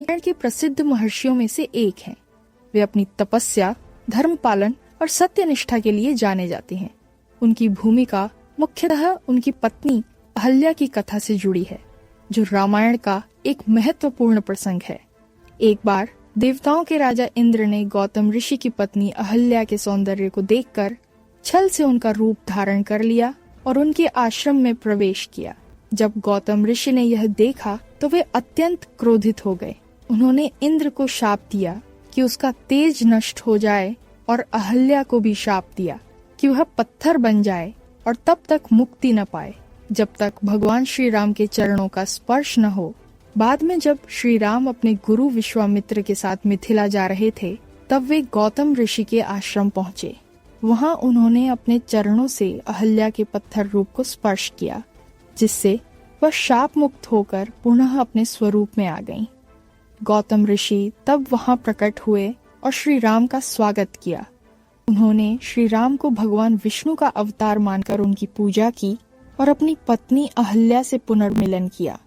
रामायण के प्रसिद्ध महर्षियों में से एक हैं। वे अपनी तपस्या, धर्म पालन और सत्यनिष्ठा के लिए जाने जाते हैं। उनकी भूमिका मुख्यतः उनकी पत्नी अहल्या की कथा से जुड़ी है, जो रामायण का एक महत्वपूर्ण प्रसंग है। एक बार देवताओं के राजा इंद्र ने गौतम ऋषि की पत्नी अहल्या के सौंदर्य को देखकर छल से उनका रूप धारण कर लिया और उनके आश्रम में प्रवेश किया। जब गौतम ऋषि ने यह देखा तो वे अत्यंत क्रोधित हो गए। उन्होंने इंद्र को शाप दिया कि उसका तेज नष्ट हो जाए और अहल्या को भी शाप दिया कि वह पत्थर बन जाए और तब तक मुक्ति न पाए जब तक भगवान श्री राम के चरणों का स्पर्श न हो। बाद में जब श्री राम अपने गुरु विश्वामित्र के साथ मिथिला जा रहे थे, तब वे गौतम ऋषि के आश्रम पहुँचे। वहाँ उन्होंने अपने चरणों से अहल्या के पत्थर रूप को स्पर्श किया, जिससे वह शाप मुक्त होकर पुनः अपने स्वरूप में आ गईं। गौतम ऋषि तब वहाँ प्रकट हुए और श्री राम का स्वागत किया। उन्होंने श्री राम को भगवान विष्णु का अवतार मानकर उनकी पूजा की और अपनी पत्नी अहल्या से पुनर्मिलन किया।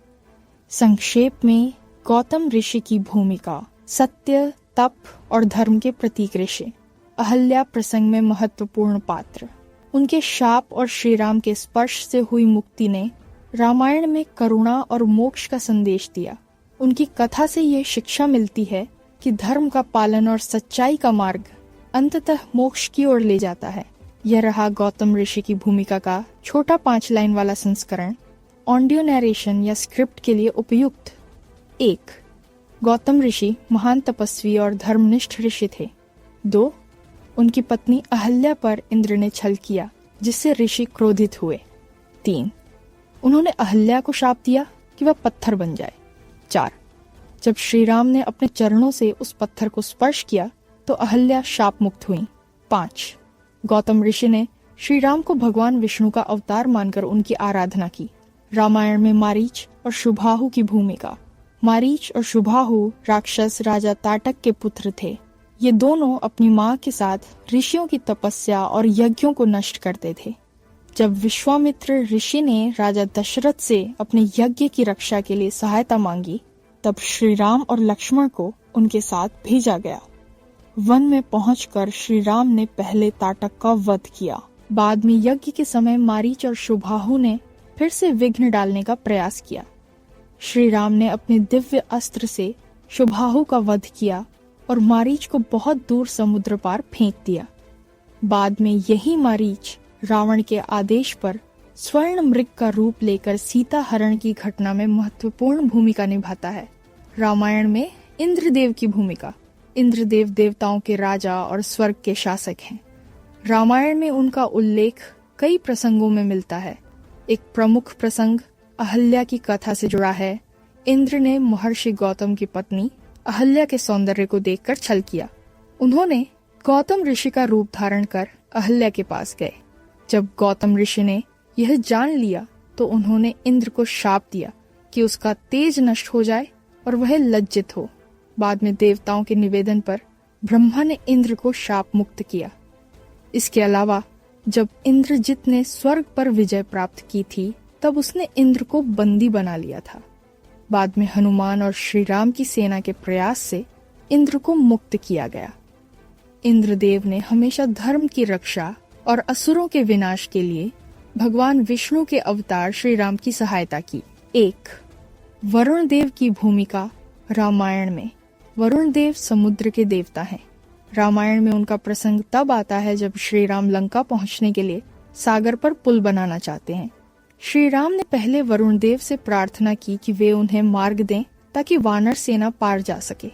संक्षेप में गौतम ऋषि की भूमिका सत्य, तप और धर्म के प्रतीक ऋषि। अहल्या प्रसंग में महत्वपूर्ण पात्र। उनके शाप और श्री राम के स्पर्श से हुई मुक्ति ने रामायण में करुणा और मोक्ष का संदेश दिया। उनकी कथा से ये शिक्षा मिलती है कि धर्म का पालन और सच्चाई का मार्ग अंततः मोक्ष की ओर ले जाता है। यह रहा गौतम ऋषि की भूमिका का छोटा 5 लाइन वाला संस्करण, ऑडियो नरेशन या स्क्रिप्ट के लिए उपयुक्त। 1. गौतम ऋषि महान तपस्वी और धर्मनिष्ठ ऋषि थे। 2. उनकी पत्नी अहल्या पर इंद्र ने छल किया, जिससे ऋषि क्रोधित हुए। 3. उन्होंने अहल्या को शाप दिया कि वह पत्थर बन जाए। 4. जब श्री राम ने अपने चरणों से उस पत्थर को स्पर्श किया तो अहल्या शाप मुक्त हुई। 5. गौतम ऋषि ने श्री राम को भगवान विष्णु का अवतार मानकर उनकी आराधना की। रामायण में मारीच और शुभाहु की भूमिका। मारीच और शुभाहु राक्षस राजा ताटक के पुत्र थे। ये दोनों अपनी माँ के साथ ऋषियों की तपस्या और यज्ञों को नष्ट करते थे। जब विश्वामित्र ऋषि ने राजा दशरथ से अपने यज्ञ की रक्षा के लिए सहायता मांगी, तब श्री राम और लक्ष्मण को उनके साथ भेजा गया। वन में पहुंचकर श्री राम ने पहले ताटक का वध किया। बाद में यज्ञ के समय मारीच और शुभाहु ने फिर से विघ्न डालने का प्रयास किया। श्री राम ने अपने दिव्य अस्त्र से शुभाहु का वध किया और मारीच को बहुत दूर समुद्र पार फेंक दिया। बाद में यही मारीच रावण के आदेश पर स्वर्ण मृग का रूप लेकर सीता हरण की घटना में महत्वपूर्ण भूमिका निभाता है। रामायण में इंद्रदेव की भूमिका। इंद्रदेव देवताओं के राजा और स्वर्ग के शासक हैं। रामायण में उनका उल्लेख कई प्रसंगों में मिलता है। एक प्रमुख प्रसंग अहल्या की कथा से जुड़ा है। इंद्र ने महर्षि गौतम की पत्नी अहल्या के सौंदर्य को देखकर छल किया। उन्होंने गौतम ऋषि का रूप धारण कर अहल्या के पास गए। जब गौतम ऋषि ने यह जान लिया तो उन्होंने इंद्र को शाप दिया कि उसका तेज नष्ट हो जाए और वह लज्जित हो। बाद में देवताओं के निवेदन पर ब्रह्मा ने इंद्र को शाप मुक्त किया। इसके अलावा जब इंद्रजित ने स्वर्ग पर विजय प्राप्त की थी, तब उसने इंद्र को बंदी बना लिया था। बाद में हनुमान और श्री राम की सेना के प्रयास से इंद्र को मुक्त किया गया। इंद्रदेव ने हमेशा धर्म की रक्षा और असुरों के विनाश के लिए भगवान विष्णु के अवतार श्री राम की सहायता की। 1. वरुण देव की भूमिका रामायण में। वरुण देव समुद्र के देवता हैं। रामायण में उनका प्रसंग तब आता है जब श्री राम लंका पहुंचने के लिए सागर पर पुल बनाना चाहते हैं। श्री राम ने पहले वरुण देव से प्रार्थना की कि वे उन्हें मार्ग दें ताकि वानर सेना पार जा सके।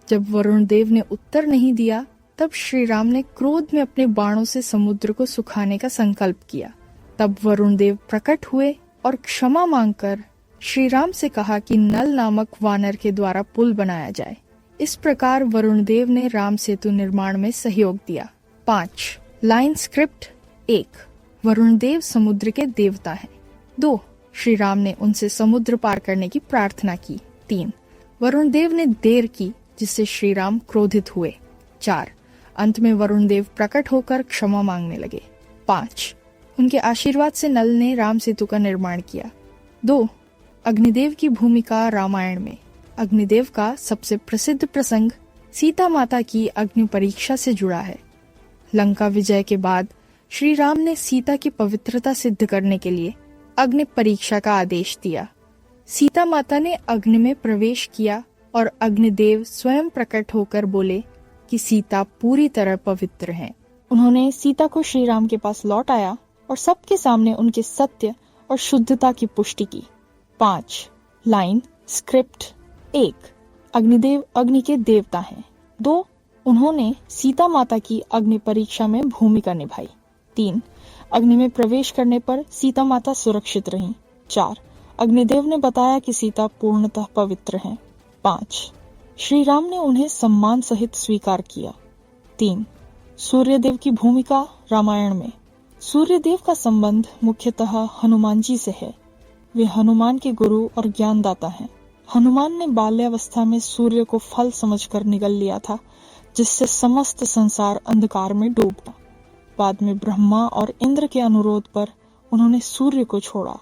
जब वरुण देव ने उत्तर नहीं दिया, तब श्री राम ने क्रोध में अपने बाणों से समुद्र को सुखाने का संकल्प किया। तब वरुण देव प्रकट हुए और क्षमा मांगकर श्री राम से कहा कि नल नामक वानर के द्वारा पुल बनाया जाए। इस प्रकार वरुण देव ने राम सेतु निर्माण में सहयोग दिया। 5. Line script. 1. वरुण देव समुद्र के देवता हैं। 2. श्री राम ने उनसे समुद्र पार करने की प्रार्थना की। 3. वरुण देव ने देर की, जिससे श्री राम क्रोधित हुए। 4. अंत में वरुण देव प्रकट होकर क्षमा मांगने लगे। 5. उनके आशीर्वाद से नल ने राम सेतु का निर्माण किया। 2. अग्निदेव की भूमिका रामायण में। अग्निदेव का सबसे प्रसिद्ध प्रसंग सीता माता की अग्नि परीक्षा से जुड़ा है। लंका विजय के बाद श्री राम ने सीता की पवित्रता सिद्ध करने के लिए अग्नि परीक्षा का आदेश दिया। सीता माता ने अग्नि में प्रवेश किया और अग्निदेव स्वयं प्रकट होकर बोले कि सीता पूरी तरह पवित्र हैं। उन्होंने सीता को श्री राम के पास लौट आया और सबके सामने उनके सत्य और शुद्धता की पुष्टि की। 5 लाइन स्क्रिप्ट। 1 अग्निदेव अग्नि के देवता हैं। 2 उन्होंने सीता माता की अग्नि परीक्षा में भूमिका निभाई। 3 अग्नि में प्रवेश करने पर सीता माता सुरक्षित रहीं। 4 अग्निदेव ने बताया कि सीता पूर्णतः पवित्र हैं। 5 श्री राम ने उन्हें सम्मान सहित स्वीकार किया। 3 सूर्यदेव की भूमिका रामायण में। सूर्यदेव का संबंध मुख्यतः हनुमान जी से है। वे हनुमान के गुरु और ज्ञानदाता हैं। हनुमान ने बाल्यावस्था में सूर्य को फल समझकर निगल लिया था, जिससे समस्त संसार अंधकार में डूब गया। बाद में ब्रह्मा और इंद्र के अनुरोध पर उन्होंने सूर्य को छोड़ा।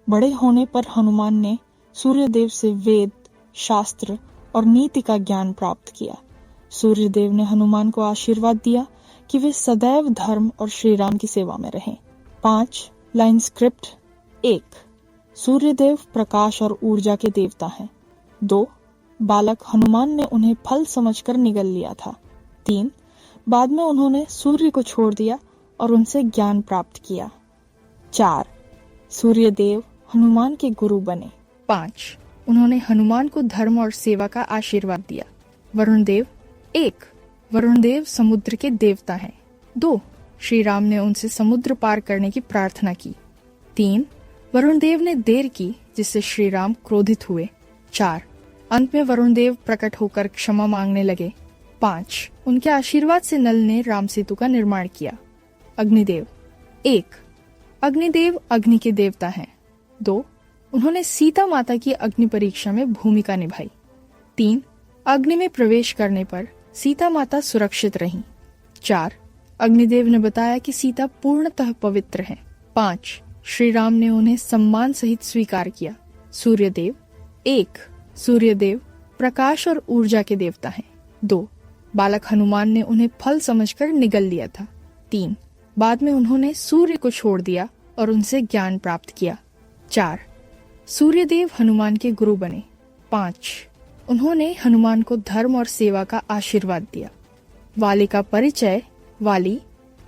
बड़े होने पर हनुमान ने सूर्यदेव से वेद, शास्त्र और नीति का ज्ञान प्राप्त किया। सूर्यदेव ने हनुमान को आशीर्वाद दिया कि वे सदैव धर्म और श्री राम की सेवा में रहें। 5 लाइन स्क्रिप्ट। 1 सूर्यदेव प्रकाश और ऊर्जा के देवता हैं। 2 बालक हनुमान ने उन्हें फल समझकर निगल लिया था। 3 बाद में उन्होंने सूर्य को छोड़ दिया और उनसे ज्ञान प्राप्त किया। 4 सूर्यदेव हनुमान के गुरु बने। 5 उन्होंने हनुमान को धर्म और सेवा का आशीर्वाद दिया। वरुण देव। 1 वरुण देव समुद्र के देवता हैं। 2 श्री राम ने उनसे समुद्र पार करने की प्रार्थना की। 3 वरुण देव ने देर की, जिससे श्री राम क्रोधित हुए। 4 अंत में वरुण देव प्रकट होकर क्षमा मांगने लगे। 5 उनके आशीर्वाद से नल ने राम सेतु का निर्माण किया। अग्निदेव। 1 अग्निदेव अग्नि के देवता हैं। 2 उन्होंने सीता माता की अग्नि परीक्षा में भूमिका निभाई। 3 अग्नि में प्रवेश करने पर सीता माता सुरक्षित रहीं। 4 अग्निदेव ने बताया कि सीता पूर्णतः पवित्र हैं। 5 श्री राम ने उन्हें सम्मान सहित स्वीकार किया। सूर्यदेव। 1 सूर्यदेव प्रकाश और ऊर्जा के देवता हैं। 2 बालक हनुमान ने उन्हें फल समझकर निगल लिया था। 3 बाद में उन्होंने सूर्य को छोड़ दिया और उनसे ज्ञान प्राप्त किया। 4 सूर्यदेव हनुमान के गुरु बने। 5 उन्होंने हनुमान को धर्म और सेवा का आशीर्वाद दिया। वाली का परिचय। वाली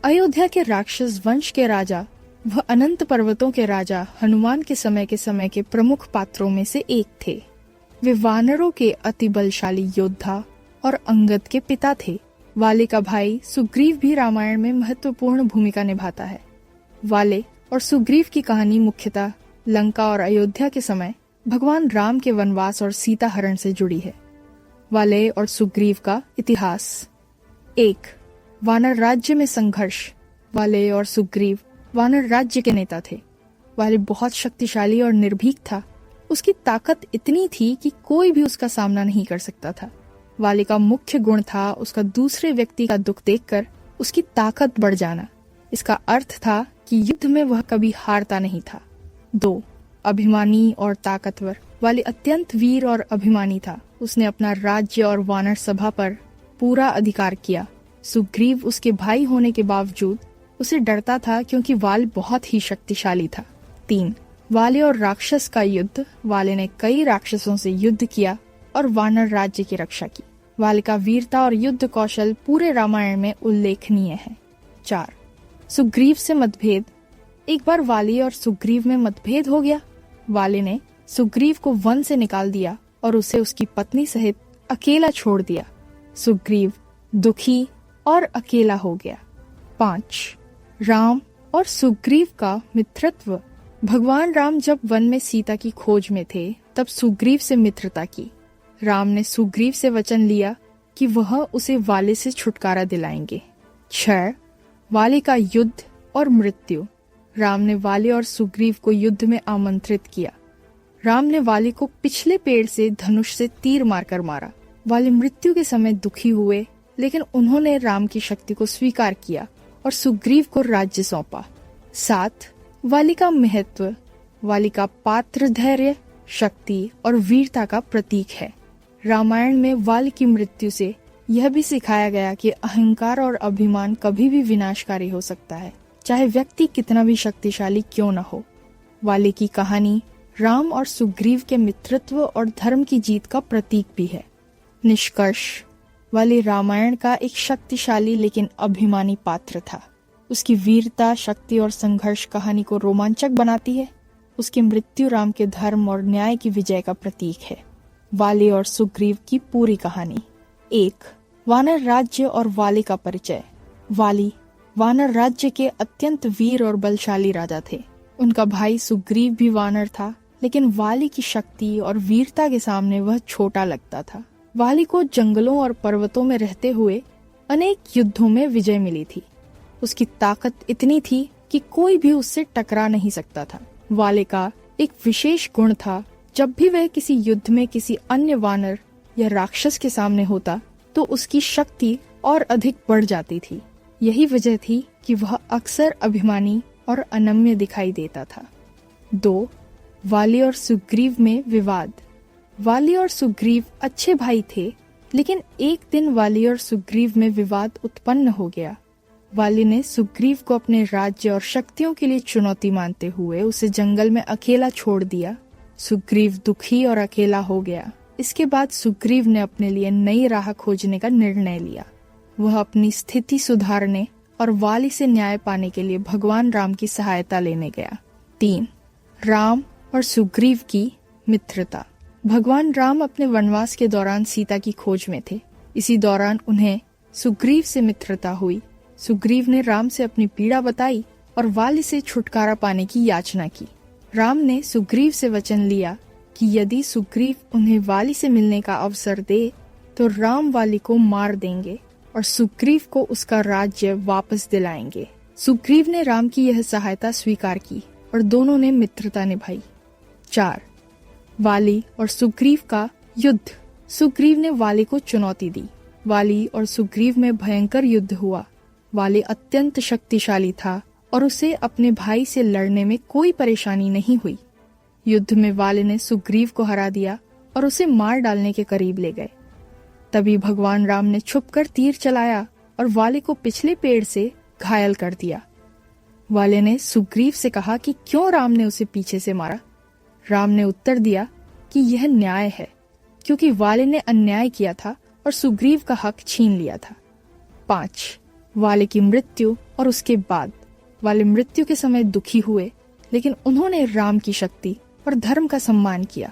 अयोध्या के राक्षस वंश के राजा व अनंत पर्वतों के राजा हनुमान के समय के प्रमुख पात्रों में से एक थे। वे वानरों के अति बलशाली योद्धा और अंगद के पिता थे। वाले का भाई सुग्रीव भी रामायण में महत्वपूर्ण भूमिका निभाता है। वाले और सुग्रीव की कहानी मुख्यतः लंका और अयोध्या के समय भगवान राम के वनवास और सीता हरण से जुड़ी है। वाले और सुग्रीव का इतिहास। 1 वानर राज्य में संघर्ष। वाले और सुग्रीव वानर राज्य के नेता थे। वाले बहुत शक्तिशाली और निर्भीक था। उसकी ताकत इतनी थी कि कोई भी उसका सामना नहीं कर सकता था। वाले का मुख्य गुण था उसका दूसरे व्यक्ति का दुख देखकर उसकी ताकत बढ़ जाना। इसका अर्थ था कि युद्ध में वह कभी हारता नहीं था। 2 अभिमानी और ताकतवर। वाले अत्यंत वीर और अभिमानी था। उसने अपना राज्य और वानर सभा पर पूरा अधिकार किया। सुग्रीव उसके भाई होने के बावजूद उसे डरता था, क्योंकि वाल बहुत ही शक्तिशाली था। 3 वाले और राक्षस का युद्ध। वाले ने कई राक्षसों से युद्ध किया और वानर राज्य की रक्षा की। वाले का वीरता और युद्ध कौशल पूरे रामायण में उल्लेखनीय है। 4 सुग्रीव से मतभेद। एक बार वाली और सुग्रीव में मतभेद हो गया। वाले ने सुग्रीव को वन से निकाल दिया और उसे उसकी पत्नी सहित अकेला छोड़ दिया। सुग्रीव दुखी और अकेला हो गया। 5 राम और सुग्रीव का मित्रत्व। भगवान राम जब वन में सीता की खोज में थे, तब सुग्रीव से मित्रता की। राम ने सुग्रीव से वचन लिया कि वह उसे वाले से छुटकारा दिलाएंगे। 6 वाले का युद्ध और मृत्यु। राम ने वाले और सुग्रीव को युद्ध में आमंत्रित किया। राम ने वाले को पिछले पेड़ से धनुष से तीर मारकर मारा। वाले मृत्यु के समय दुखी हुए, लेकिन उन्होंने राम की शक्ति को स्वीकार किया और सुग्रीव को राज्य सौंपा। 7 वाली का महत्व। वाली का पात्र धैर्य, शक्ति और वीरता का प्रतीक है। रामायण में वाली की मृत्यु से यह भी सिखाया गया कि अहंकार और अभिमान कभी भी विनाशकारी हो सकता है, चाहे व्यक्ति कितना भी शक्तिशाली क्यों न हो। वाली की कहानी राम और सुग्रीव के मित्रत्व और धर्म की जीत का प्रतीक भी है। निष्कर्ष, वाली रामायण का एक शक्तिशाली लेकिन अभिमानी पात्र था। उसकी वीरता, शक्ति और संघर्ष कहानी को रोमांचक बनाती है। उसकी मृत्यु राम के धर्म और न्याय की विजय का प्रतीक है। वाली और सुग्रीव की पूरी कहानी। 1. वानर राज्य और वाली का परिचय। वाली वानर राज्य के अत्यंत वीर और बलशाली राजा थे। उनका भाई सुग्रीव भी वानर था, लेकिन वाली की शक्ति और वीरता के सामने वह छोटा लगता था। वाली को जंगलों और पर्वतों में रहते हुए अनेक युद्धों में विजय मिली थी। उसकी ताकत इतनी थी कि कोई भी उससे टकरा नहीं सकता था। वाली का एक विशेष गुण था, जब भी वह किसी युद्ध में किसी अन्य वानर या राक्षस के सामने होता तो उसकी शक्ति और अधिक बढ़ जाती थी। यही वजह थी कि वह अक्सर अभिमानी और अनम्य दिखाई देता था। 2. वाली और सुग्रीव में विवाद। वाली और सुग्रीव अच्छे भाई थे, लेकिन एक दिन वाली और सुग्रीव में विवाद उत्पन्न हो गया। वाली ने सुग्रीव को अपने राज्य और शक्तियों के लिए चुनौती मानते हुए उसे जंगल में अकेला छोड़ दिया। सुग्रीव दुखी और अकेला हो गया। इसके बाद सुग्रीव ने अपने लिए नई राह खोजने का निर्णय लिया। वह अपनी स्थिति सुधारने और वाली से न्याय पाने के लिए भगवान राम की सहायता लेने गया। 3. राम और सुग्रीव की मित्रता। भगवान राम अपने वनवास के दौरान सीता की खोज में थे। इसी दौरान उन्हें सुग्रीव से मित्रता हुई। सुग्रीव ने राम से अपनी पीड़ा बताई और वाली से छुटकारा पाने की याचना की। राम ने सुग्रीव से वचन लिया कि यदि सुग्रीव उन्हें वाली से मिलने का अवसर दे तो राम वाली को मार देंगे और सुग्रीव को उसका राज्य वापस दिलाएंगे। सुग्रीव ने राम की यह सहायता स्वीकार की और दोनों ने मित्रता निभाई। 4. वाली और सुग्रीव का युद्ध। सुग्रीव ने वाली को चुनौती दी। वाली और सुग्रीव में भयंकर युद्ध हुआ। वाली अत्यंत शक्तिशाली था और उसे अपने भाई से लड़ने में कोई परेशानी नहीं हुई। युद्ध में वाली ने सुग्रीव को हरा दिया और उसे मार डालने के करीब ले गए। तभी भगवान राम ने छुपकर तीर चलाया और वाली को पिछले पेड़ से घायल कर दिया। वाली ने सुग्रीव से कहा कि क्यों राम ने उसे पीछे से मारा। राम ने उत्तर दिया कि यह न्याय है, क्योंकि वाली ने अन्याय किया था और सुग्रीव का हक छीन लिया था। 5. वाली की मृत्यु और उसके बाद। वाली मृत्यु के समय दुखी हुए, लेकिन उन्होंने राम की शक्ति और धर्म का सम्मान किया।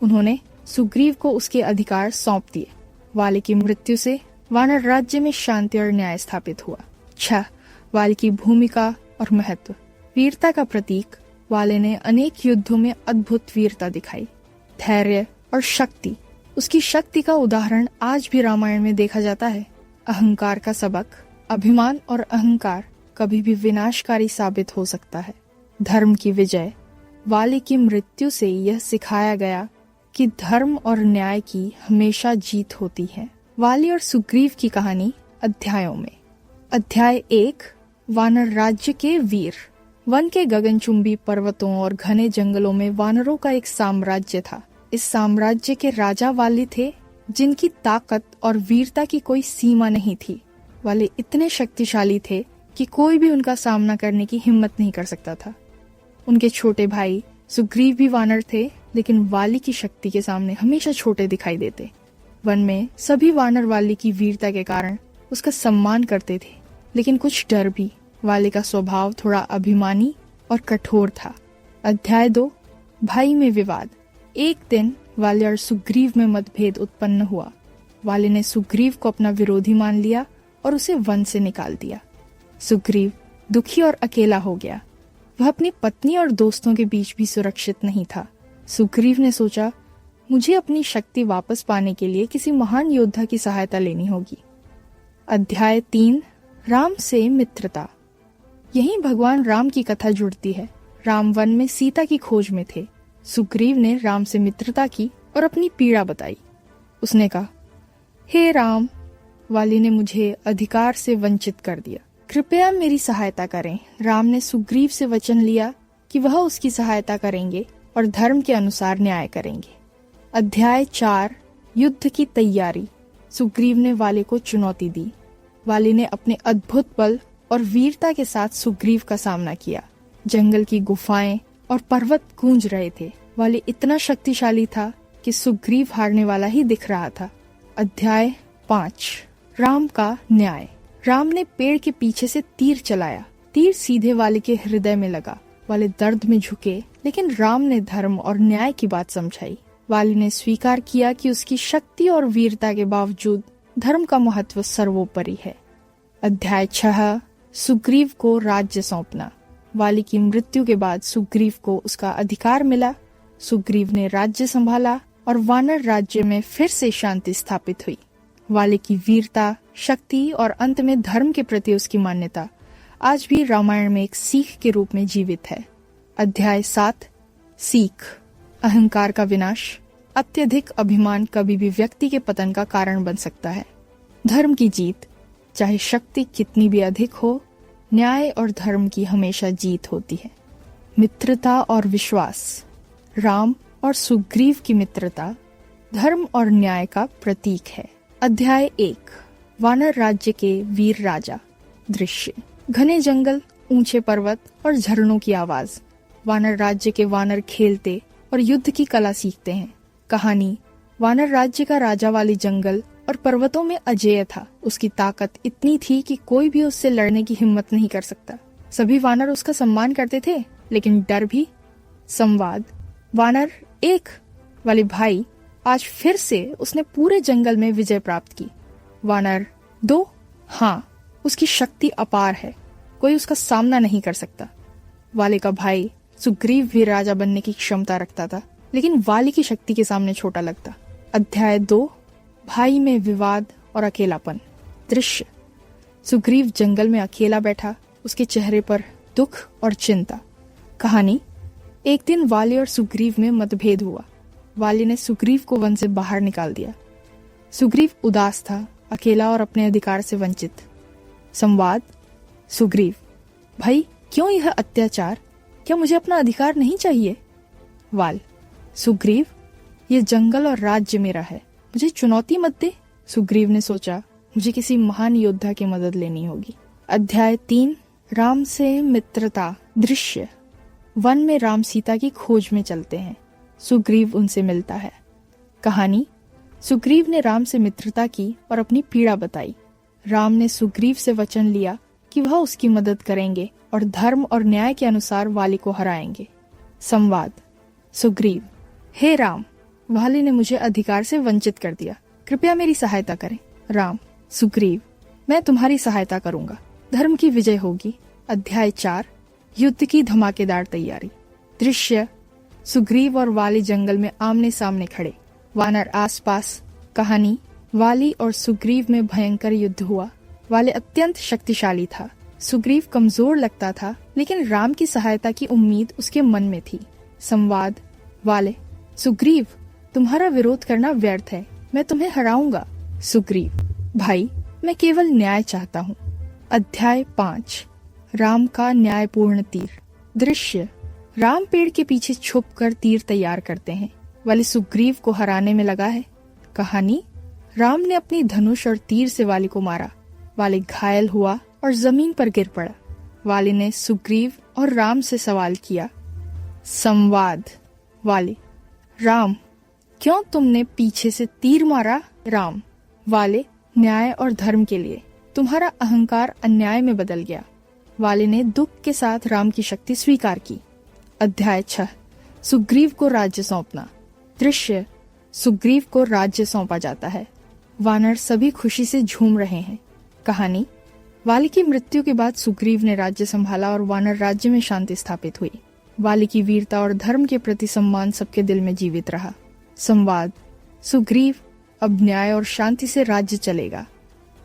उन्होंने सुग्रीव को उसके अधिकार सौंप दिए। वाली की मृत्यु से वानर राज्य में शांति और न्याय स्थापित हुआ। 6. वाली की भूमिका और महत्व। वीरता का प्रतीक। वाली ने अनेक युद्धों में अद्भुत वीरता दिखाई। धैर्य और शक्ति। उसकी शक्ति का उदाहरण आज भी रामायण में देखा जाता है। अहंकार का सबक। अभिमान और अहंकार कभी भी विनाशकारी साबित हो सकता है। धर्म की विजय। वाली की मृत्यु से यह सिखाया गया कि धर्म और न्याय की हमेशा जीत होती है। वाली और सुग्रीव की कहानी अध्यायों में। अध्याय 1. वानर राज्य के वीर। वन के गगनचुंबी पर्वतों और घने जंगलों में वानरों का एक साम्राज्य था। इस साम्राज्य के राजा वाली थे, जिनकी ताकत और वीरता की कोई सीमा नहीं थी। वाली इतने शक्तिशाली थे कि कोई भी उनका सामना करने की हिम्मत नहीं कर सकता था। उनके छोटे भाई सुग्रीव भी वानर थे, लेकिन वाली की शक्ति के सामने हमेशा छोटे दिखाई देते। वन में सभी वानर वाली की वीरता के कारण उसका सम्मान करते थे, लेकिन कुछ डर भी। वाली का स्वभाव थोड़ा अभिमानी और कठोर था। अध्याय 2. भाई में विवाद। एक दिन वाली और सुग्रीव में मतभेद उत्पन्न हुआ। वाली ने सुग्रीव को अपना विरोधी मान लिया और उसे वन से निकाल दिया। सुग्रीव दुखी और अकेला हो गया। वह अपनी पत्नी और दोस्तों के बीच भी सुरक्षित नहीं था। सुग्रीव ने सोचा, मुझे अपनी शक्ति वापस पाने के लिए किसी महान योद्धा की सहायता लेनी होगी। अध्याय 3. राम से मित्रता। यहीं भगवान राम की कथा जुड़ती है। राम वन में सीता की खोज में थे। सुग्रीव ने राम से मित्रता की और अपनी पीड़ा बताई। उसने कहा, हे राम, वाली ने मुझे अधिकार से वंचित कर दिया, कृपया मेरी सहायता करें। राम ने सुग्रीव से वचन लिया कि वह उसकी सहायता करेंगे और धर्म के अनुसार न्याय करेंगे। अध्याय 4. युद्ध की तैयारी। सुग्रीव ने वाली को चुनौती दी। वाली ने अपने अद्भुत बल और वीरता के साथ सुग्रीव का सामना किया। जंगल की गुफाएं और पर्वत गूंज रहे थे। वाली इतना शक्तिशाली था कि सुग्रीव हारने वाला ही दिख रहा था। अध्याय 5। राम का न्याय। राम ने पेड़ के पीछे से तीर चलाया। तीर सीधे वाली के हृदय में लगा। वाली दर्द में झुके, लेकिन राम ने धर्म और न्याय की बात समझाई। वाली ने स्वीकार किया कि उसकी शक्ति और वीरता के बावजूद धर्म का महत्व सर्वोपरि है। अध्याय 6। सुग्रीव को राज्य सौंपना। वाली की मृत्यु के बाद सुग्रीव को उसका अधिकार मिला। सुग्रीव ने राज्य संभाला और वानर राज्य में फिर से शांति स्थापित हुई। वाली की वीरता, शक्ति और अंत में धर्म के प्रति उसकी मान्यता आज भी रामायण में एक सीख के रूप में जीवित है। अध्याय 7। सीख। अहंकार का विनाश। अत्यधिक अभिमान कभी भी व्यक्ति के पतन का कारण बन सकता है। धर्म की जीत। चाहे शक्ति कितनी भी अधिक हो, न्याय और धर्म की हमेशा जीत होती है। मित्रता और विश्वास। राम और सुग्रीव की मित्रता धर्म और न्याय का प्रतीक है। अध्याय 1। वानर राज्य के वीर राजा। दृश्य। घने जंगल, ऊंचे पर्वत और झरनों की आवाज। वानर राज्य के वानर खेलते और युद्ध की कला सीखते हैं। कहानी। वानर राज्य का राजा वाली जंगल और पर्वतों में अजेय था। उसकी ताकत इतनी थी कि कोई भी उससे लड़ने की हिम्मत नहीं कर सकता। सभी वानर उसका सम्मान करते थे, लेकिन डर भी। संवाद। वानर 1 वाले भाई, आज फिर से उसने पूरे जंगल में विजय प्राप्त की। वानर 2, हाँ, उसकी शक्ति अपार है, कोई उसका सामना नहीं कर सकता। वाली का भाई सुग्रीव भी राजा बनने की क्षमता रखता था, लेकिन वाली की शक्ति के सामने छोटा लगता। अध्याय 2। भाई में विवाद और अकेलापन। दृश्य। सुग्रीव जंगल में अकेला बैठा, उसके चेहरे पर दुख और चिंता। कहानी। एक दिन वाली और सुग्रीव में मतभेद हुआ। वाली ने सुग्रीव को वन से बाहर निकाल दिया। सुग्रीव उदास था, अकेला और अपने अधिकार से वंचित। संवाद। सुग्रीव। भाई, क्यों यह अत्याचार? क्या मुझे अपना अधिकार नहीं चाहिए? वाल। सुग्रीव, ये जंगल और राज्य मेरा है, मुझे चुनौती मत दे। सुग्रीव ने सोचा, मुझे किसी महान योद्धा की मदद लेनी होगी। अध्याय 3। राम से मित्रता। दृश्य। वन में राम सीता की खोज में चलते हैं। सुग्रीव उनसे मिलता है। कहानी। सुग्रीव ने राम से मित्रता की और अपनी पीड़ा बताई। राम ने सुग्रीव से वचन लिया कि वह उसकी मदद करेंगे और धर्म और न्याय के अनुसार वाली को हराएंगे। संवाद। सुग्रीव। हे राम, वाली ने मुझे अधिकार से वंचित कर दिया, कृपया मेरी सहायता करें। राम। सुग्रीव, मैं तुम्हारी सहायता करूंगा, धर्म की विजय होगी। अध्याय 4। युद्ध की धमाकेदार तैयारी। दृश्य। सुग्रीव और वाली जंगल में आमने सामने खड़े, वानर आसपास। कहानी। वाली और सुग्रीव में भयंकर युद्ध हुआ। वाली अत्यंत शक्तिशाली था, सुग्रीव कमजोर लगता था, लेकिन राम की सहायता की उम्मीद उसके मन में थी। संवाद। वाले। सुग्रीव, तुम्हारा विरोध करना व्यर्थ है, मैं तुम्हें हराऊंगा। सुग्रीव। भाई, मैं केवल न्याय चाहता हूँ। अध्याय 5। राम का न्यायपूर्ण तीर। दृश्य। राम पेड़ के पीछे छुपकर तीर तैयार करते हैं। वाली सुग्रीव को हराने में लगा है। कहानी। राम ने अपनी धनुष और तीर से वाली को मारा। वाली घायल हुआ और जमीन पर गिर पड़ा। वाली ने सुग्रीव और राम से सवाल किया। संवाद। वाली। राम, क्यों तुमने पीछे से तीर मारा? राम। वाले, न्याय और धर्म के लिए। तुम्हारा अहंकार अन्याय में बदल गया। वाली ने दुख के साथ राम की शक्ति स्वीकार की। अध्याय 6। सुग्रीव को राज्य सौंपना। दृश्य। सुग्रीव को राज्य सौंपा जाता है। वानर सभी खुशी से झूम रहे हैं। कहानी। वाली की मृत्यु के बाद सुग्रीव ने राज्य संभाला और वानर राज्य में शांति स्थापित हुई। वाली की वीरता और धर्म के प्रति सम्मान सबके दिल में जीवित रहा। संवाद। सुग्रीव, अब न्याय और शांति से राज्य चलेगा।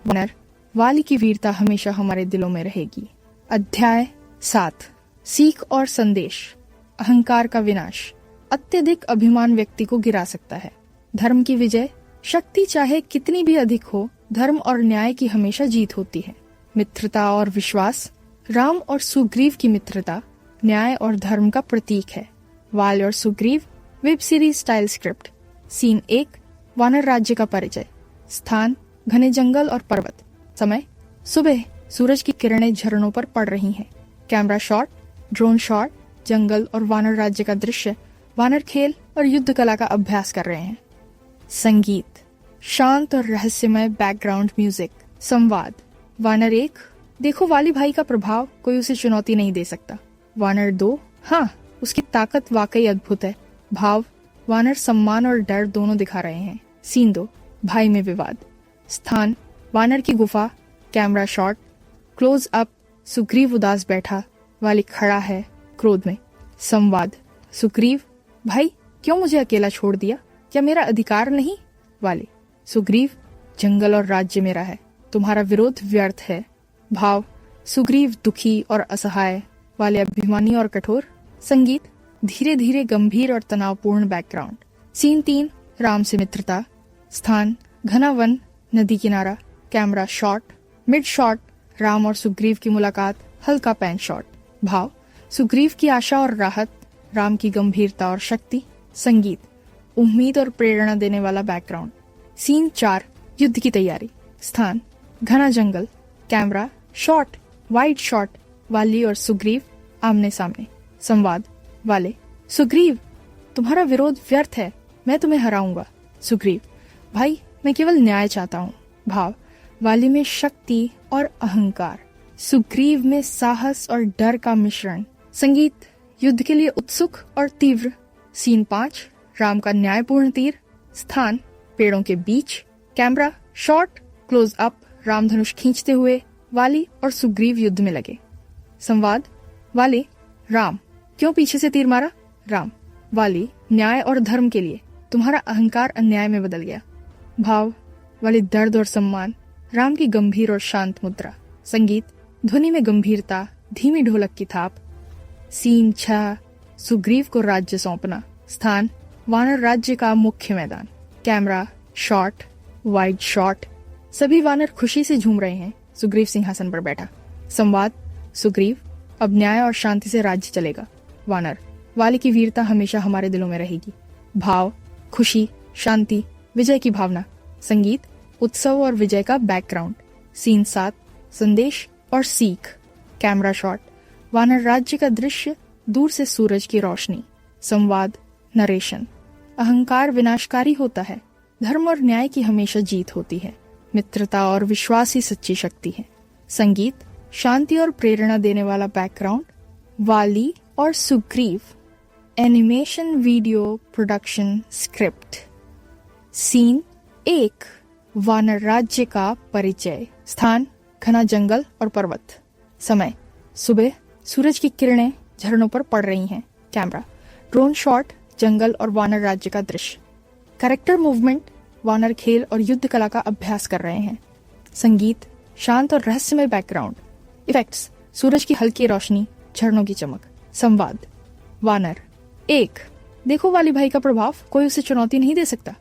वानर। वाली की वीरता हमेशा हमारे दिलों में रहेगी। अध्याय 7। सीख और संदेश। अहंकार का विनाश। अत्यधिक अभिमान व्यक्ति को गिरा सकता है। धर्म की विजय। शक्ति चाहे कितनी भी अधिक हो, धर्म और न्याय की हमेशा जीत होती है। मित्रता और विश्वास। राम और सुग्रीव की मित्रता न्याय और धर्म का प्रतीक है। वाल और Sugriva. Web series style script. Scene 1। वानर राज्य का परिचय। स्थान घने जंगल और पर्वत। समय सुबह, सूरज की किरणें झरनों पर पड़ रही हैं। कैमरा शॉट, ड्रोन शॉट, जंगल और वानर राज्य का दृश्य। वानर खेल और युद्ध कला का अभ्यास कर रहे हैं। संगीत शांत और रहस्यमय बैकग्राउंड म्यूजिक। संवाद वानर 1, देखो वाली भाई का प्रभाव, कोई उसे चुनौती नहीं दे सकता। वानर 2, हाँ उसकी ताकत वाकई अद्भुत है। भाव वानर सम्मान और डर दोनों दिखा रहे हैं। सीन 2, भाई में विवाद। स्थान वानर की गुफा। Camera shot, close up, Sugriva उदास बैठा, वाली खड़ा है क्रोध में। संवाद सुग्रीव, भाई क्यों मुझे अकेला छोड़ दिया, क्या मेरा अधिकार नहीं। वाली सुग्रीव, जंगल और राज्य मेरा है, तुम्हारा विरोध व्यर्थ है। भाव सुग्रीव दुखी और असहाय, वाले अभिमानी और कठोर। संगीत धीरे धीरे गंभीर और तनावपूर्ण बैकग्राउंड। सीन 3, राम से मित्रता। स्थान घना वन, नदी किनारा। Camera shot, mid shot, Ram और सुग्रीव की मुलाकात, हल्का पैन शॉट। भाव सुग्रीव की आशा और राहत, राम की गंभीरता और शक्ति। संगीत उम्मीद और प्रेरणा देने वाला बैकग्राउंड। सीन 4, युद्ध की तैयारी। स्थान घना जंगल। कैमरा शॉट, वाइड शॉट, वाली और सुग्रीव आमने सामने। संवाद वाले सुग्रीव, तुम्हारा विरोध व्यर्थ है, मैं तुम्हें हराऊंगा। सुग्रीव, भाई मैं केवल न्याय चाहता हूँ। भाव वाली में शक्ति और अहंकार, सुग्रीव में साहस और डर का मिश्रण। संगीत युद्ध के लिए उत्सुक और तीव्र। सीन 5, राम का न्यायपूर्ण तीर। स्थान पेड़ों के बीच। Camera shot, close up, Ram धनुष खींचते हुए, वाली और सुग्रीव युद्ध में लगे। संवाद वाली, राम क्यों पीछे से तीर मारा। राम वाली, न्याय और धर्म के लिए, तुम्हारा अहंकार अन्याय में बदल गया। भाव वाली दर्द और सम्मान, राम की गंभीर और शांत मुद्रा। संगीत ध्वनि में गंभीरता, धीमी ढोलक की थाप। सीन 6, सुग्रीव को राज्य सौंपना। स्थान वानर राज्य का मुख्य मैदान। कैमरा शॉट, वाइड शॉट, सभी वानर खुशी से झूम रहे हैं। सुग्रीव सिंहासन पर बैठा। संवाद सुग्रीव, अब न्याय और शांति से राज्य चलेगा। वानर वाली की वीरता हमेशा हमारे दिलों में रहेगी। भाव खुशी, शांति, विजय की भावना। संगीत उत्सव और विजय का बैकग्राउंड। सीन 7, संदेश और सीख। कैमरा शॉट, वानर राज्य का दृश्य, दूर से सूरज की रोशनी। संवाद नरेशन, अहंकार विनाशकारी होता है, धर्म और न्याय की हमेशा जीत होती है। मित्रता और विश्वास ही सच्ची शक्ति है। संगीत शांति और प्रेरणा देने वाला बैकग्राउंड। वाली और Sugriva. Animation video production script. Scene 1, वानर राज्य का परिचय। स्थान घना जंगल और पर्वत। समय सुबह, सूरज की किरणें झरनों पर पड़ रही हैं। कैमरा ड्रोन शॉट, जंगल और वानर राज्य का दृश्य। कैरेक्टर मूवमेंट, वानर खेल और युद्ध कला का अभ्यास कर रहे हैं। संगीत शांत और रहस्यमय बैकग्राउंड। इफेक्ट्स सूरज की हल्की रोशनी, झरनों की चमक। संवाद वानर 1, देखो वाली भाई का प्रभाव, कोई उसे चुनौती नहीं दे सकता।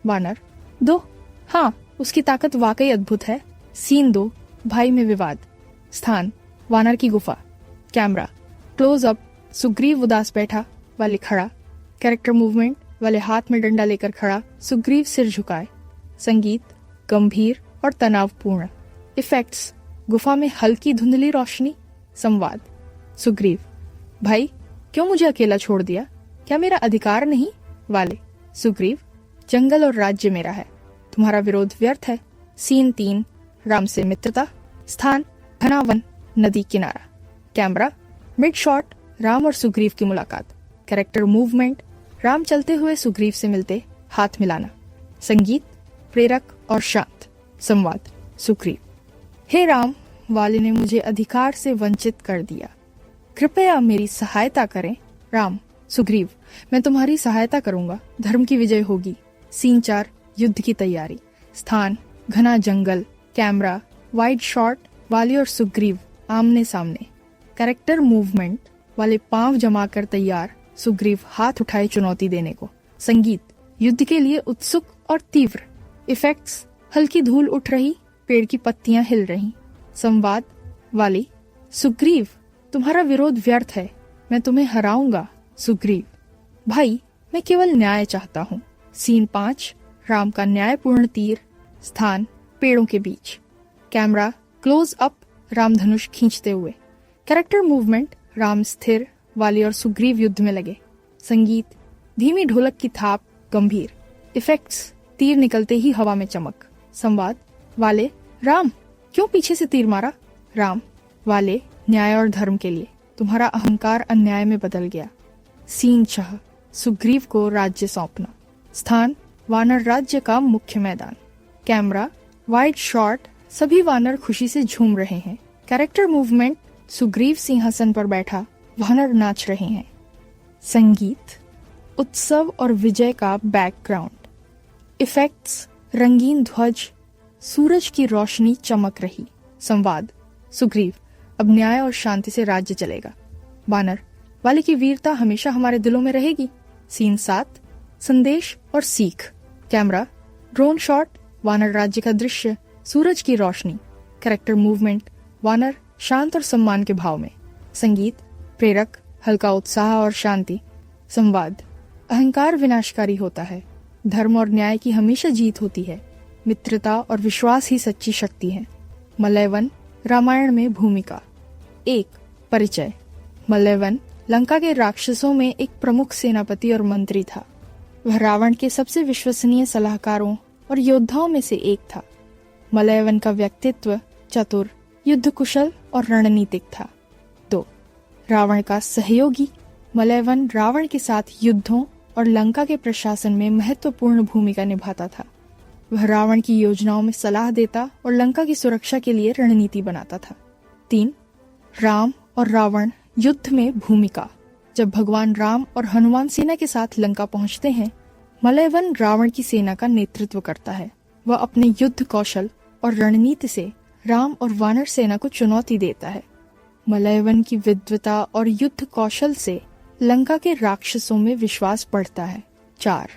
वानर 2, हाँ उसकी ताकत वाकई अद्भुत है। सीन 2, भाई में विवाद। स्थान वानर की गुफा। कैमरा क्लोज अप, सुग्रीव उदास बैठा, वाली खड़ा। कैरेक्टर मूवमेंट, वाले हाथ में डंडा लेकर खड़ा, सुग्रीव सिर झुकाए। संगीत गंभीर और तनावपूर्ण। इफेक्ट्स गुफा में हल्की धुंधली रोशनी। संवाद सुग्रीव, भाई क्यों मुझे अकेला छोड़ दिया, क्या मेरा अधिकार नहीं। वाले सुग्रीव, जंगल और राज्य मेरा है, तुम्हारा विरोध व्यर्थ है। सीन 3, राम से मित्रता। स्थान घना वन, नदी किनारा। कैमरा मिड शॉट, राम और सुग्रीव की मुलाकात। कैरेक्टर मूवमेंट, राम चलते हुए सुग्रीव से मिलते, हाथ मिलाना। संगीत प्रेरक और शांत। संवाद सुग्रीव, हे राम, वाली ने मुझे अधिकार से वंचित कर दिया, कृपया मेरी सहायता करें। राम सुग्रीव, मैं तुम्हारी सहायता करूंगा, धर्म की विजय होगी। सीन 4, युद्ध की तैयारी। स्थान घना जंगल। कैमरा वाइड शॉट, वाली और सुग्रीव आमने सामने। कैरेक्टर मूवमेंट, वाले पांव जमाकर तैयार, सुग्रीव हाथ उठाए चुनौती देने को। संगीत युद्ध के लिए उत्सुक और तीव्र। इफेक्ट्स हल्की धूल उठ रही, पेड़ की पत्तियां हिल रही। संवाद वाली सुग्रीव, तुम्हारा विरोध व्यर्थ है, मैं तुम्हें हराऊंगा। सुग्रीव, भाई मैं केवल न्याय चाहता हूँ। सीन 5, राम का न्यायपूर्ण तीर, स्थान पेड़ों के बीच। कैमरा क्लोज अप, राम धनुष खींचते हुए। कैरेक्टर मूवमेंट, राम स्थिर, वाली और सुग्रीव युद्ध में लगे। संगीत धीमी ढोलक की थाप, गंभीर। इफेक्ट्स तीर निकलते ही हवा में चमक। संवाद वाले, राम क्यों पीछे से तीर मारा? राम वाले, न्याय और धर्म के लिए, तुम्हारा अहंकार अन्याय में बदल गया। सीन चाह, सुग्रीव को राज्य सौंपना। स्थान वानर राज्य का मुख्य मैदान। कैमरा वाइड शॉट, सभी वानर खुशी से झूम रहे हैं। कैरेक्टर मूवमेंट, सुग्रीव सिंहासन पर बैठा, वानर नाच रहे हैं। संगीत उत्सव और विजय का बैकग्राउंड। इफेक्ट्स रंगीन ध्वज, सूरज की रोशनी चमक रही। संवाद सुग्रीव, अब न्याय और शांति से राज्य चलेगा। वानर वाले की वीरता हमेशा हमारे दिलों में रहेगी। सीन 7 संदेश और सीख। कैमरा ड्रोन शॉट, वानर राज्य का दृश्य, सूरज की रोशनी। कैरेक्टर मूवमेंट, वानर शांत और सम्मान के भाव में। संगीत प्रेरक, हल्का उत्साह और शांति। संवाद अहंकार विनाशकारी होता है, धर्म और न्याय की हमेशा जीत होती है। मित्रता और विश्वास ही सच्ची शक्ति है। मलयवन रामायण में भूमिका। 1 परिचय। मलयवन लंका के राक्षसों में एक प्रमुख सेनापति और मंत्री था। वह रावण के सबसे विश्वसनीय सलाहकारों और योद्धाओं में से एक था। मलयवन का व्यक्तित्व चतुर, युद्ध कुशल और रणनीतिक था। 2 रावण का सहयोगी। मलयवन रावण के साथ युद्धों और लंका के प्रशासन में महत्वपूर्ण भूमिका निभाता था। वह रावण की योजनाओं में सलाह देता और लंका की सुरक्षा के लिए रणनीति बनाता था। 3 राम और रावण युद्ध में भूमिका। जब भगवान राम और हनुमान सेना के साथ लंका पहुंचते हैं, मलयवन रावण की सेना का नेतृत्व करता है। वह अपने युद्ध कौशल और रणनीति से राम और वानर सेना को चुनौती देता है। मलयवन की विद्वता और युद्ध कौशल से लंका के राक्षसों में विश्वास बढ़ता है। 4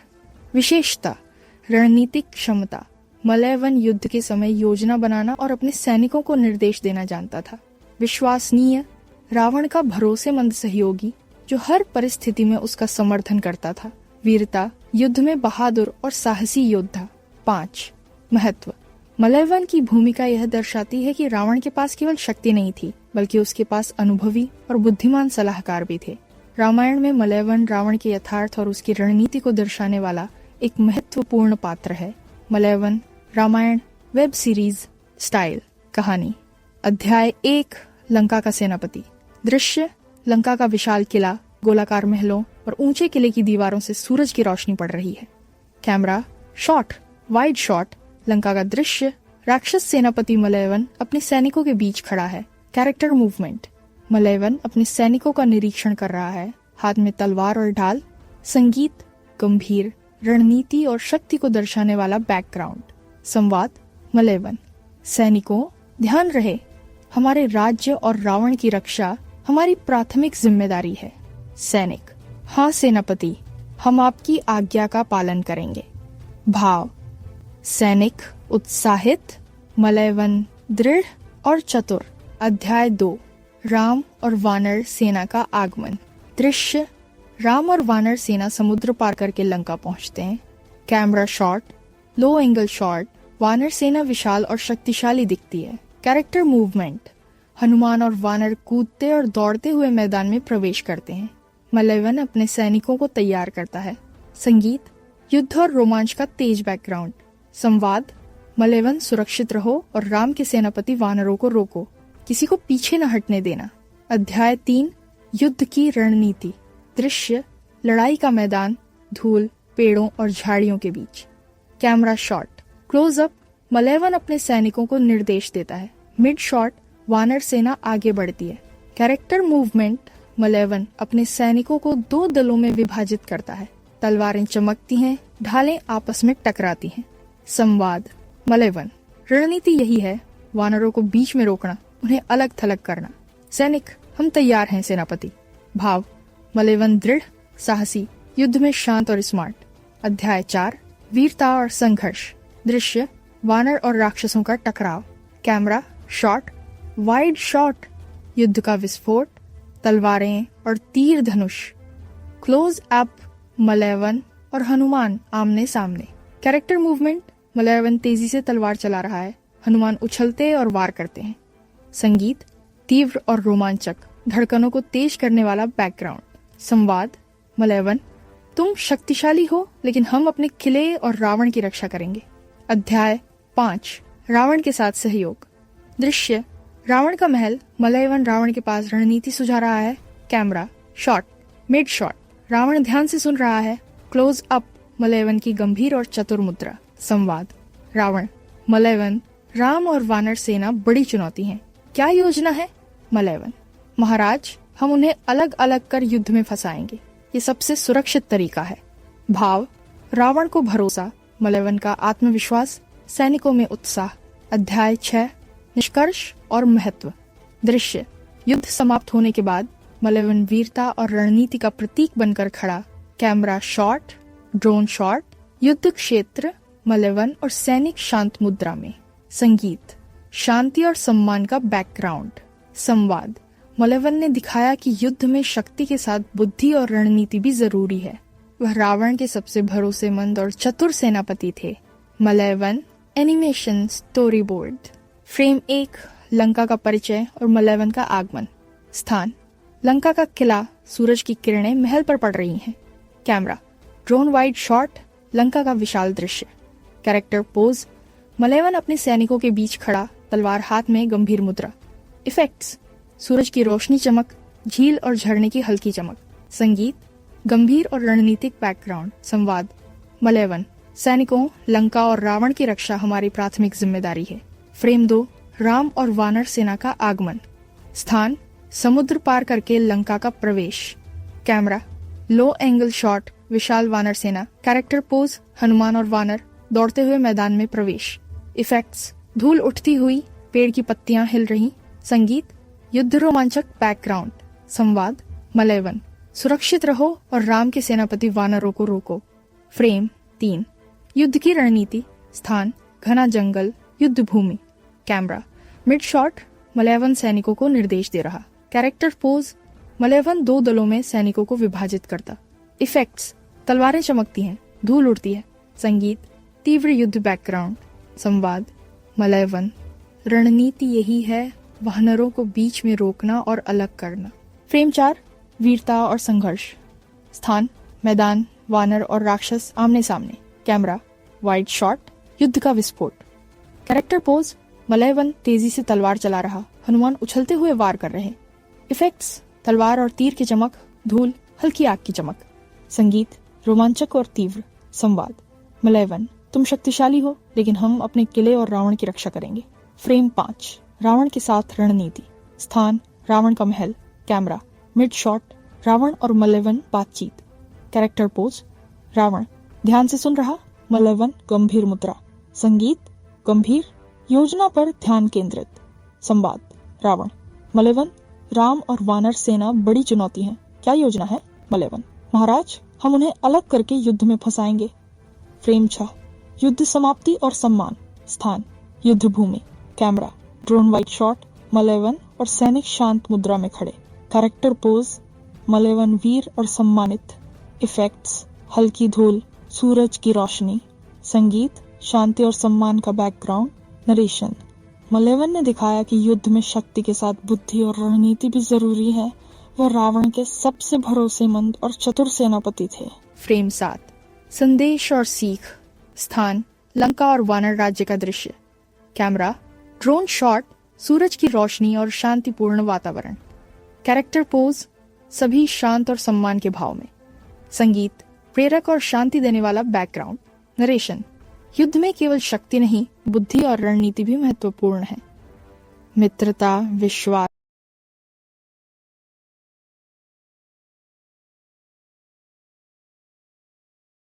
विशेषता रणनीतिक क्षमता। मलयवन युद्ध के समय योजना बनाना और अपने सैनिकों को निर्देश देना जानता था। विश्वसनीय, रावण का भरोसेमंद सहयोगी जो हर परिस्थिति में उसका समर्थन करता था। वीरता, युद्ध में बहादुर और साहसी योद्धा। 5 महत्व। मलयवन की भूमिका यह दर्शाती है कि रावण के पास केवल शक्ति नहीं थी, बल्कि उसके पास अनुभवी और बुद्धिमान सलाहकार भी थे। रामायण में मलयवन रावण के यथार्थ और उसकी रणनीति को दर्शाने वाला एक महत्वपूर्ण पात्र है। मलयवन रामायण वेब सीरीज स्टाइल। कहानी अध्याय 1 लंका का सेनापति। दृश्य लंका का विशाल किला, गोलाकार महलों और ऊंचे किले की दीवारों से सूरज की रोशनी पड़ रही है। Camera shot wide shot, Lanka का दृश्य, राक्षस सेनापति मलयवन अपने सैनिकों के बीच खड़ा है। कैरेक्टर मूवमेंट, मलयवन अपने सैनिकों का निरीक्षण कर रहा है, हाथ में तलवार और ढाल। संगीत गंभीर, रणनीति और शक्ति को दर्शाने वाला बैकग्राउंड। संवाद मलयवन सैनिकों, ध्यान रहे, हमारे राज्य और रावण की रक्षा हमारी प्राथमिक जिम्मेदारी है। सैनिक हाँ सेनापति, हम आपकी आज्ञा का पालन करेंगे। भाव सैनिक उत्साहित, मलयवन दृढ़ और चतुर। अध्याय 2 राम और वानर सेना का आगमन। दृश्य राम और वानर सेना समुद्र पार करके लंका पहुंचते हैं। कैमरा शॉट लो एंगल शॉट, वानर सेना विशाल और शक्तिशाली दिखती है। कैरेक्टर मूवमेंट, हनुमान और वानर कूदते और दौड़ते हुए मैदान में प्रवेश करते हैं। मलयवन अपने सैनिकों को तैयार करता है। संगीत युद्ध और रोमांच का तेज बैकग्राउंड। संवाद मलयवन सुरक्षित रहो और राम के सेनापति वानरों को रोको, किसी को पीछे न हटने देना। अध्याय 3 युद्ध की रणनीति। दृश्य लड़ाई का मैदान, धूल, पेड़ों और झाड़ियों के बीच। कैमरा शॉट क्लोज अप, मलयवन अपने सैनिकों को निर्देश देता है। मिड शॉट वानर सेना आगे बढ़ती है। कैरेक्टर मूवमेंट, मलयवन अपने सैनिकों को 2 दलों में विभाजित करता है। तलवारें चमकती हैं, ढालें आपस में टकराती हैं। संवाद मलयवन रणनीति यही है, वानरों को बीच में रोकना, उन्हें अलग थलग करना। सैनिक हम तैयार हैं सेनापति। भाव मलयवन दृढ़, साहसी, युद्ध में शांत और स्मार्ट। अध्याय 4 वीरता और संघर्ष। दृश्य वानर और राक्षसों का टकराव। कैमरा शॉट वाइड शॉट, युद्ध का विस्फोट, तलवारें और तीर धनुष। क्लोज अप, मलयवन और हनुमान आमने सामने। कैरेक्टर मूवमेंट, मलयवन तेजी से तलवार चला रहा है, हनुमान उछलते और वार करते हैं। संगीत तीव्र और रोमांचक, धड़कनों को तेज करने वाला बैकग्राउंड। संवाद मलयवन, तुम शक्तिशाली हो लेकिन हम अपने किले और रावण की रक्षा करेंगे। अध्याय 5, रावण के साथ सहयोग। दृश्य रावण का महल, मलयवन रावण के पास रणनीति सुझा रहा है। Camera shot, mid shot, Ravana ध्यान से सुन रहा है। क्लोज अप, मलयवन की गंभीर और चतुर मुद्रा। संवाद रावण, मलयवन, राम और वानर सेना बड़ी चुनौती है, क्या योजना है? मलयवन, महाराज, हम उन्हें अलग अलग कर युद्ध में फंसाएंगे, ये सबसे सुरक्षित तरीका है। भाव रावण को भरोसा, मलयवन का आत्मविश्वास, सैनिकों में उत्साह। अध्याय 6, निष्कर्ष और महत्व। दृश्य युद्ध समाप्त होने के बाद मलयवन वीरता और रणनीति का प्रतीक बनकर खड़ा। कैमरा शॉट, ड्रोन शॉट, युद्ध क्षेत्र, मलयवन और सैनिक शांत मुद्रा में। संगीत शांति और सम्मान का बैकग्राउंड। संवाद मलयवन ने दिखाया कि युद्ध में शक्ति के साथ बुद्धि और रणनीति भी जरूरी है। वह रावण के सबसे भरोसेमंद और चतुर सेनापति थे। Malyavan animation story board. Frame 1, Lanka का परिचय और मलयवन का आगमन। स्थान लंका का किला, सूरज की किरणें महल पर पड़ रही हैं। Camera drone wide shot, Lanka का विशाल दृश्य। कैरेक्टर पोज, मलयवन अपने सैनिकों के बीच खड़ा, तलवार हाथ में, गंभीर मुद्रा। इफेक्ट्स सूरज की रोशनी चमक, झील और झरने की हल्की चमक। संगीत गंभीर और रणनीतिक बैकग्राउंड। संवाद मलयवन, सैनिकों, लंका और रावण की रक्षा हमारी प्राथमिक जिम्मेदारी है। फ्रेम 2, राम और वानर सेना का आगमन। स्थान समुद्र पार करके लंका का प्रवेश। कैमरा लो एंगल शॉट, विशाल वानर सेना। कैरेक्टर पोज, हनुमान और वानर दौड़ते हुए मैदान में प्रवेश। इफेक्ट्स धूल उठती हुई, पेड़ की पत्तियां हिल रही। संगीत युद्ध रोमांचक बैकग्राउंड। संवाद मलयवन, सुरक्षित रहो और राम के सेनापति वानरों को रोको। फ्रेम 3, युद्ध की रणनीति। स्थान घना जंगल, युद्ध भूमि। कैमरा मिड शॉट, मलयवन सैनिकों को निर्देश दे रहा। कैरेक्टर पोज, मलयवन 2 दलों में सैनिकों को विभाजित करता। इफेक्ट्स तलवारें चमकती हैं, धूल उड़ती है। संगीत तीव्र युद्ध बैकग्राउंड। संवाद मलयवन, रणनीति यही है, वानरों को बीच में रोकना और अलग करना। फ्रेम 4, वीरता और संघर्ष। स्थान मैदान, वानर और राक्षस आमने सामने। कैमरा वाइड शॉट, युद्ध का विस्फोट। कैरेक्टर पोज, मलयवन तेजी से तलवार चला रहा, हनुमान उछलते हुए वार कर रहे। इफेक्ट्स तलवार और तीर की चमक, धूल, हल्की आग की चमक। संगीत रोमांचक और तीव्र। संवाद मलयवन, तुम शक्तिशाली हो लेकिन हम अपने किले और रावण की रक्षा करेंगे। फ्रेम 5, रावण के साथ रणनीति। स्थान रावण का महल। कैमरा मिड शॉट, रावण और मलयवन बातचीत। कैरेक्टर पोज, रावण ध्यान से सुन रहा, मलयवन गंभीर मुद्रा। संगीत गंभीर, योजना पर ध्यान केंद्रित। संवाद रावण, मलयवन, राम और वानर सेना बड़ी चुनौती है, क्या योजना है? मलयवन, महाराज, हम उन्हें अलग करके युद्ध में फंसाएंगे। फ्रेम 6, युद्ध समाप्ति और सम्मान। स्थान युद्ध भूमि। कैमरा ड्रोन वाइड शॉट, मलयवन और सैनिक शांत मुद्रा में खड़े। कैरेक्टर पोज, मलयवन वीर और सम्मानित। इफेक्ट्स हल्की धूल, सूरज की रोशनी। संगीत शांति और सम्मान का बैकग्राउंड। नरेशन मलयवन ने दिखाया कि युद्ध में शक्ति के साथ बुद्धि और रणनीति भी जरूरी है। वह रावण के सबसे भरोसेमंद और चतुर सेनापति थे। फ्रेम 7, संदेश और सीख। स्थान लंका और वानर राज्य का दृश्य। कैमरा ड्रोन शॉट, सूरज की रोशनी और शांतिपूर्ण वातावरण। कैरेक्टर पोज, सभी शांत और सम्मान के भाव में। संगीत प्रेरक और शांति देने वाला बैकग्राउंड। नरेशन युद्ध में केवल शक्ति नहीं, बुद्धि और रणनीति भी महत्वपूर्ण है। मित्रता, विश्वास